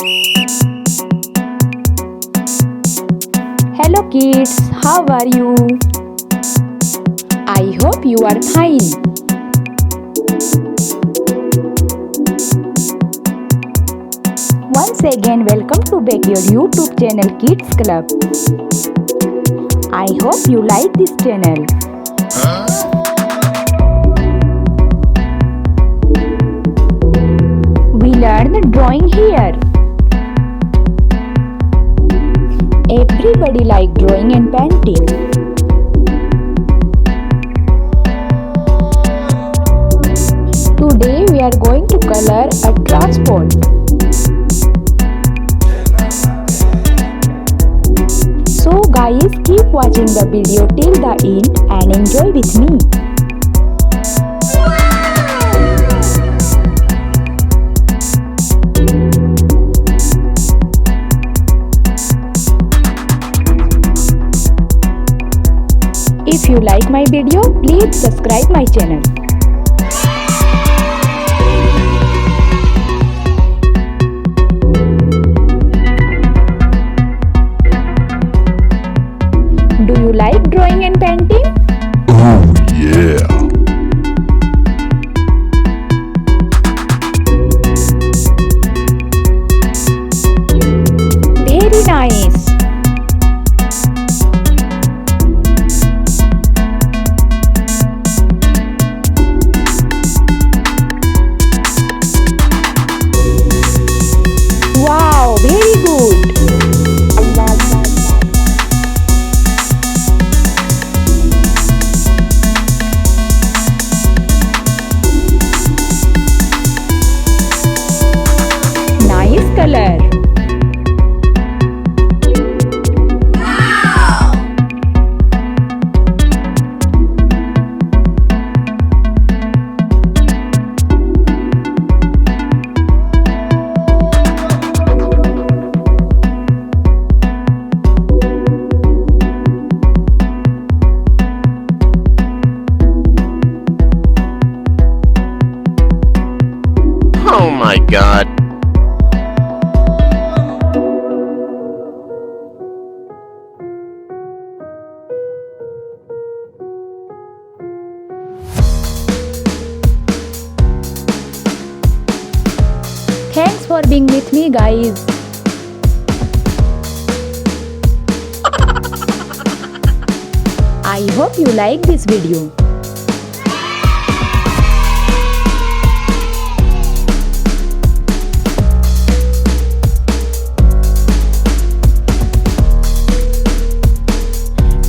Hello kids, how are you? I hope you are fine. Once again, welcome to back your YouTube channel Kids Club. I hope you like this channel. We learn drawing here. Everybody like drawing and painting. Today we are going to color a transport. So guys, keep watching the video till the end and enjoy with me. If you like my video, please subscribe my channel. Do you like drawing and painting? Oh yeah! Very nice. Wow, very good. Nice color. Oh my god! Thanks for being with me, guys. I hope you like this video.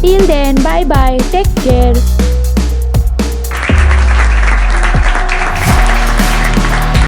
Till then, bye bye. Take care.